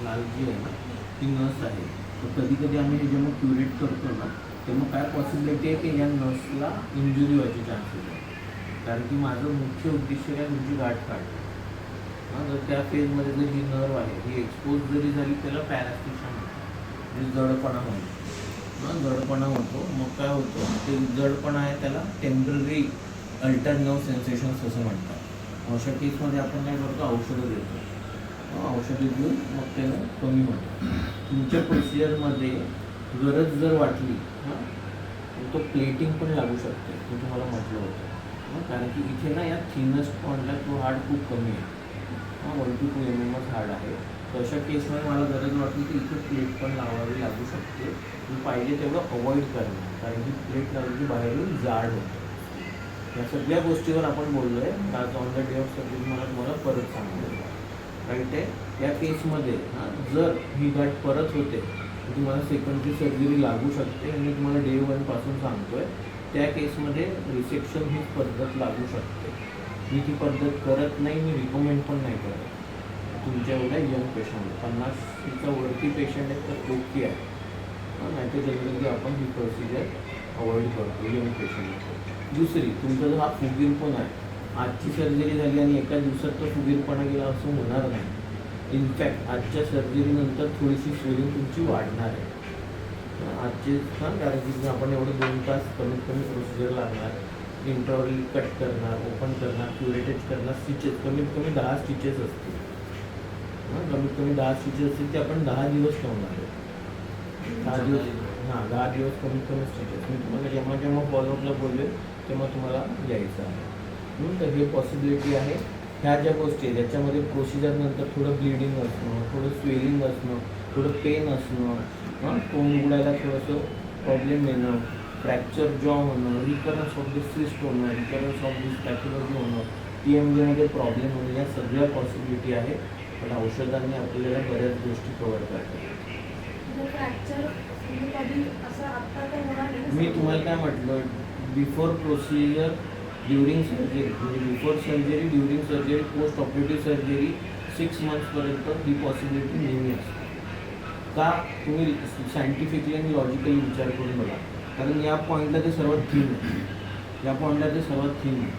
लाल जी आहे ना ती नस आहे. तर कधी कधी आम्ही जेव्हा क्युरेट करतो ना तेव्हा काय पॉसिबिलिटी आहे की या नसला इंजुरी व्हायची चान्सेस आहे. कारण की माझं मुख्य उद्देश आहे तुमची गाठ काढणं. हां, जर त्या फेजमध्ये जर ही नर्व आहे ही एक्सपोज जरी झाली त्याला पॅरास्टिशन म्हणजे जडपणा होतो. जडपणा होतो. मग काय होतं ते जडपणा आहे त्याला टेम्पररी अल्टर नर्व सेन्सेशन्स असं म्हणतात. अशा केसमध्ये आपण काय करतो औषधं देतो. औषधं देऊन मग त्याला कमी होतं. तुमच्या प्रोसिजरमध्ये गरज जर वाटली तर तो प्लेटिंग पण लागू शकते. मी तुम्हाला म्हटलं होतं कारण की इथे ना या थिनेस्ट पॉईंटला तो हार्ड खूप कमी आहे. 1 to 2 mm हार्ड आहे. तर अशा केसमध्ये मला गरज वाटली की इथे प्लेट पण लावावी लागू शकते. तुम्ही पाहिजे तेवढं अवॉइड करणं कारण की प्लेट लावली की बाहेरून जाड होतं. या सगळ्या गोष्टीवर आपण बोललो आहे. आज on the day of surgery मला परत सांगतो राईट आहे. या केसमध्ये जर ही गाठ परत होते तर तुम्हाला सेकंडरी सर्जरी लागू शकते. आणि तुम्हाला डे 1 पासून सांगतो आहे त्या केसमध्ये रिसेक्शन ही पद्धत लागू शकते. मी ती पद्धत करत नाही, मी रिकमेंड पण नाही करत. तुमच्या एवढ्या यंग पेशंट 50च्या वरती पेशंट आहेत तर ओके आहे. नाही तर जनरली आपण ही प्रोसिजर अवॉइड करतो यंग पेशंट. दुसरी तुमचा जो हा फुगीरपणा आहे आजची सर्जरी झाली आणि एका दिवसात तो फुगीरपणा गेला असं होणार नाही. इनफॅक्ट आजच्या सर्जरीनंतर थोडीशी स्वेलिंग तुमची वाढणार आहे. आजचे कारण की आपण एवढं 2 तास कमीत कमी प्रोसिजर लागणार. इंट्रावरली कट करणार, ओपन करणार, क्युरेटेज करणार, स्टिचेस कमीत कमी 10 स्टिचेस असतील. कमीत कमी 10 स्टिचेस असतील ते आपण 10 दिवस ठेवणार आहे. 10 दिवस 10 दिवस कमीत कमी स्टिचेस. मी तुम्हाला जेव्हा फॉलोअपला बोलले तेव्हा तुम्हाला यायचं आहे. तर हे पॉसिबिलिटी आहे. ह्या ज्या गोष्टी आहेत ज्याच्यामध्ये प्रोसिजरनंतर थोडं ब्लिडिंग असणं, थोडं स्वेलिंग असणं, थोडं पेन असणं, तोंड उघडायला थोडंसं प्रॉब्लेम येणं, फ्रॅक्चर जॉ होणं, रिकरन्स ऑफ दिस सिस्ट होणं, रिकरन्स ऑफ दिस पॅथॉलॉजी होणं, TMJमध्ये प्रॉब्लेम होणं, या सगळ्या पॉसिबिलिटी आहे. पण औषधांनी आपल्याला बऱ्याच गोष्टी कव्हर करतात. मी तुम्हाला काय म्हटलं बिफोर प्रोसिजर, ड्युरिंग सर्जरी म्हणजे before surgery, during surgery, post operative surgery 6 मंथ्सपर्यंत ही पॉसिबिलिटी नेहमी असते. का तुम्ही सायंटिफिकली आणि लॉजिकली विचार करून बघा. कारण या पॉईंटला ते सर्वात थीम आहे. या पॉईंटला ते सर्वात थीम आहे.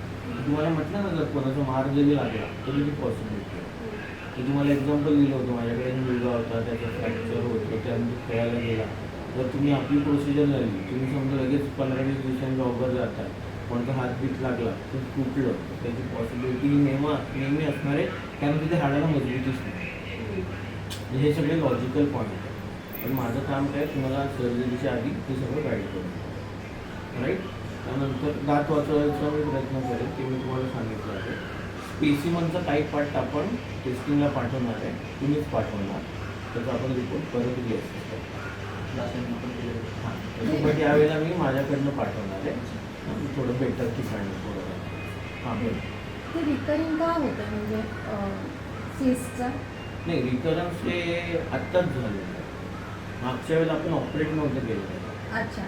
तुम्हाला म्हटलं ना जर कोणाचा मार जरी लागला तरी ती पॉसिबिलिटी आहे. मी तुम्हाला एक्झाम्पल दिलं होतं. माझ्याकडे मुलगा होता त्याचा फ्रॅक्चर होतं त्यानंतर खेळायला गेला. जर तुम्ही आपली प्रोसिजर झाली तुम्ही समजा लगेच 15-20 दिवसांनी जॉबवर जाता कोणता हातबीत लागला तर तुटलं त्याची पॉसिबिलिटी नेहमी असणार आहे. कारण तिथे हाडाला मजबूतीच नाही. हे सगळे लॉजिकल पॉईंट आहे. पण माझं काम काय तुम्हाला सर्जरीच्या आधी ते सगळं गाईड करून राईट. त्यानंतर दात वाचवायचा मी प्रयत्न करेन ते मी तुम्हाला सांगितलं आहे. स्पेसिमनचा काही पार्ट आपण टेस्टिंगला पाठवणार आहे. तुम्हीच पाठवणार त्याचा आपण रिपोर्ट परत घ्यायचा त्याच्यासाठी यावेळेला मी माझ्याकडनं पाठवणार आहे. थोडं बेटर ठिकाणी थोडं ते रिकरिंग का होतं म्हणजे सिस्टचा नाही. रिकरन्स हे आत्ताच झालेलं आहे. मागच्या वेळेला आपण ऑपरेट नव्हतं केलं. अच्छा,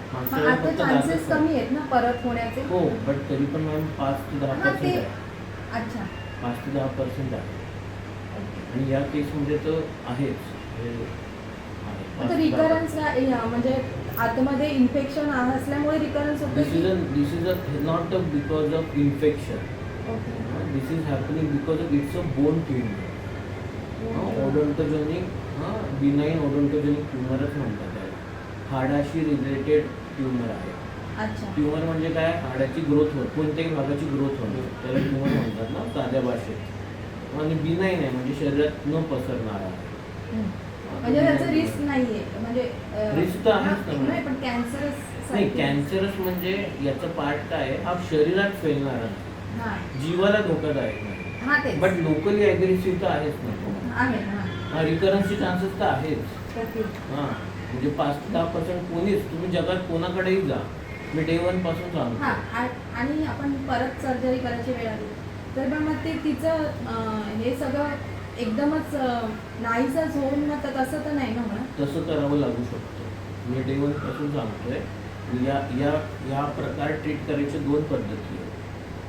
आता चान्सेस कमी आहेत ना परत होण्याचे. हो, बट तरी पण मॅम 5 ते 10% आहे. अच्छा, 5 ते 10% आहे. आणि या केसमध्ये तर आहेच. रिकरन्स म्हणजे आतमध्ये इन्फेक्शन असल्यामुळे रिकरन्स होतं. This is not because of infection. This is happening because of it's a bone tumour. Odontogenic benign odontogenic ट्युमरच म्हणतात. हाडाशी रिलेटेड ट्युमर आहे. अच्छा, ट्युमर म्हणजे काय हाडाची ग्रोथ होत कोणत्याही भागाची ग्रोथ होणे त्याला ट्युमर म्हणतात ना साध्या भाषेत. आणि बिनाईन आहे म्हणजे शरीरात न पसरणार आहे. म्हणजे त्याचं रिस्क नाहीये. म्हणजे रिस्क तर आहेच ना. पण कॅन्सरस नाही. कॅन्सरस म्हणजे याचा पार्ट काय आहे हा शरीरात फैलणारा जीवाला धोकादायक नाही. बट लोकली ॲग्रेसिव्ह तर आहेच ना. रिकरन्सचे चान्सेस तर आहेच. म्हणजे 5 ते 10% कोणीच तुम्ही जगात कोणाकडेही जा मी डे 1 पासून सांगतो. आणि आपण परत सर्जरी करायची वेळ आली तर पण मग ते तिचं हे सगळं एकदमच नाहीसंच होऊन मग तसं तर नाही ना म्हणा. तसं करावं लागू शकतं. मी डे 1 पासून सांगतोय. या प्रकार ट्रीट करायच्या 2 पद्धती आहेत.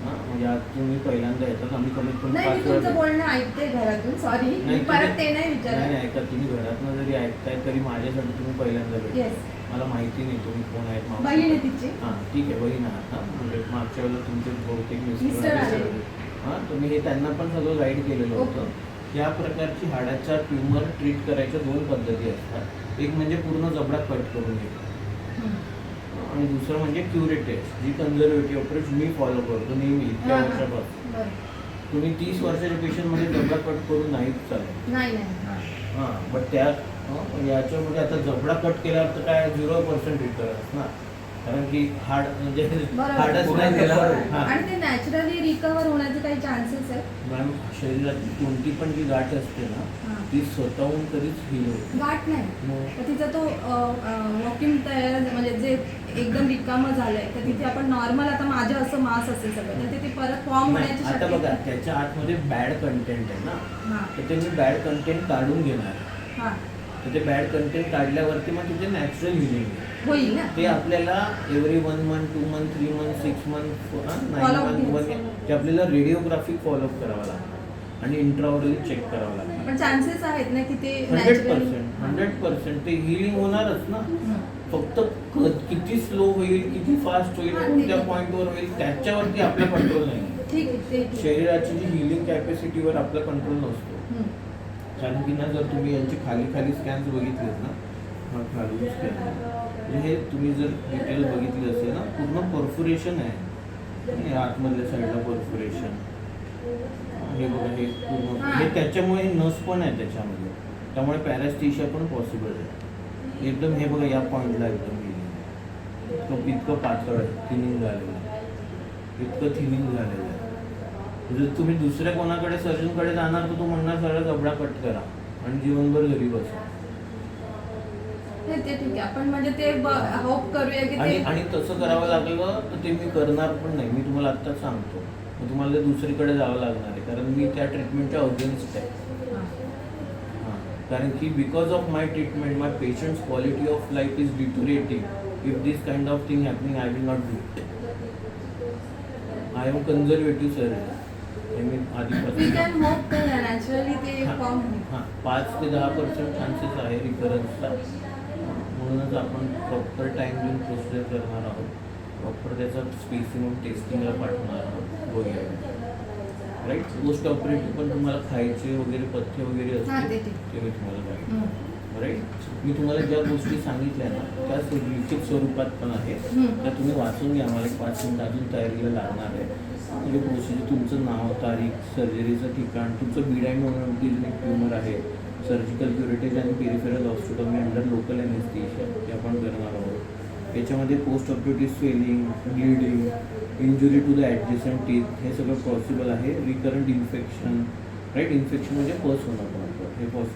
म्हणजे आज तुम्ही पहिल्यांदा येतात आम्ही कमीत कमी 5 तुमचं बोलणं ऐकते घरातून. सॉरी परत ते नाही विचारलं. नाही ऐका तुम्ही घरातनं जरी ऐकताय तरी माझ्यासाठी तुम्ही पहिल्यांदा भेटता. येस मला माहिती नाही तुम्ही कोण आहेत मावशी. बहीण आहे तिची. हां ठीक आहे, बहीण आहात ना. म्हणजे मागच्या वेळेला तुमचे बहुतेक मिस्टर मिस्टर आले. हां, तुम्ही हे त्यांना पण सगळं गाईड केलेलं होतं. या प्रकारची हाडाचा ट्युमर ट्रीट करायच्या 2 पद्धती असतात. एक म्हणजे पूर्ण जबडा कट करून घेतो आणि दुसरं म्हणजे क्युरेटेड, जी कन्झर्वेटिव्ह अप्रोच मी फॉलो करतो नेहमी इतक्या वर्षापासून. बरं तुम्ही 30 वर्षाच्या पेशंटमध्ये जबडा कट करून नाहीच चालेल. नाही नाही हां, बट त्या याच्यामध्ये आता जबडा कट केल्यावर तर काय 0% रिकरन्स ना, कारण की हाड म्हणजे बरोबर. हाडच नाही गेल्यावर. हां आणि ते नॅचरली रिकवर होण्याचे काही चान्सेस आहेत. मॅम, शरीरातली कोणती पण जी गाठ असते ना हां. ती स्वतःहून कधीच हील होते. गाठ नाही मग तर तिचा तो वॉकिंग तयार म्हणजे जे एकदम रिकामं झालंय तर तिथे आपण नॉर्मल आता माझं असं मास असेल सगळं तर ते परत फॉर्म नाही, होण्याची आता बघा शक्यता. त्याच्या आतमध्ये बॅड कंटेंट आहे ना, हां तर ते मी बॅड कंटेंट काढून घेणार. हां तर ते बॅड कंटेंट काढल्यावरती मग तिथे नॅचरल हिलिंग आहे. होईल ना ते आपल्याला every 1 month 2 month 3 month 6 month 9 Follow-up month घ्यायचं. ते आपल्याला रेडिओग्राफिक फॉलोअप करावं लागतं आणि इंट्रावरली चेक करावं लागतं. पण चान्सेस आहेत ना की ते 100% ते हिलिंग होणारच ना. फक्त किती स्लो होईल किती फास्ट होईल हां, कोणत्या ठीक आहे. पॉईंटवर होईल त्याच्यावरती आपला कंट्रोल नाही. ठीक आहे ते ठीक. शरीराची जी हिलिंग कॅपॅसिटीवर आपला कंट्रोल नसतो. हम्म. कारण की ना जर तुम्ही यांचे खाली स्कॅन्स बघितलेत ना, हा खाली स्कॅन म्हणजे हे तुम्ही जर डिटेल बघितली असेल ना, पूर्ण परफोरेशन आहे आणि आतमधल्या साईडला परफोरेशन. हे बघा हे पूर्ण हां. हे त्याच्यामुळे नस पण आहे त्याच्यामध्ये, त्यामुळे पॅरास्टिशिया पण पॉसिबल आहे. एकदम हे बघा या पॉईंटला एकदम इतकं पातळ आहे, थिनिंग झालेलं आहे, इतकं थिनिंग झालेलं आहे. जर तुम्ही दुसऱ्या कोणाकडे सर्जनकडे जाणार तर तो म्हणणार सरळ जबडा कट करा आणि जीवनभर घरी बसा. नाही ते ठीक आहे आपण म्हणजे ते होप करूया की आणि ते आणि तसं करावं लागलं तर ते मी करणार पण नाही. मी तुम्हाला आत्ताच सांगतो, मग तुम्हाला ते दुसरीकडे जावं लागणार आहे, कारण मी त्या ट्रीटमेंटच्या अगेन्स्ट आहे. हां. हां, कारण की because of my treatment my patients quality of life is deteriorating. If this kind of thing happening I will not do it. I am conservative surgeon. हे मी We आधीपासून can hope that naturally ते form होईल. हां 5 ते 10% chances आहे रिकरन्सचा. म्हणूनच आपण प्रॉपर टाईम देऊन प्रोसिजर करणार आहोत. प्रॉपर त्याचा स्पेसिमम टेस्टिंगला पाठवणार आहोत गोळ्या. राईट, पोस्ट ऑपरेटिव्ह पण तुम्हाला खायचे वगैरे पथ्य वगैरे हां, असते ते ठीक. ते मी तुम्हाला सांगेन. हम्म. राईट, मी तुम्हाला ज्या गोष्टी सांगितल्या ना त्या लिखित स्वरूपात पण आहे, हम्म. त्या तुम्ही वाचून घ्या. मला एक 5 मिनिट अजून तयारीला लागणार आहे. म्हणजे प्रोसिजर, तुमचं नाव, तारीख, सर्जरीचं ठिकाण, तुमचं बिडायनोमॅटिक ट्युमर आहे, सर्जिकल क्युरेटेज आणि peripheral osteotomy under local anaesthesia ते आपण करणार आहोत. याच्यामध्ये post operative swelling, bleeding, injury to the adjacent teeth हे सगळं पॉसिबल आहे. रिकरंट इन्फेक्शन, राईट, इन्फेक्शन म्हणजे पस होणं पण हे पॉसिबल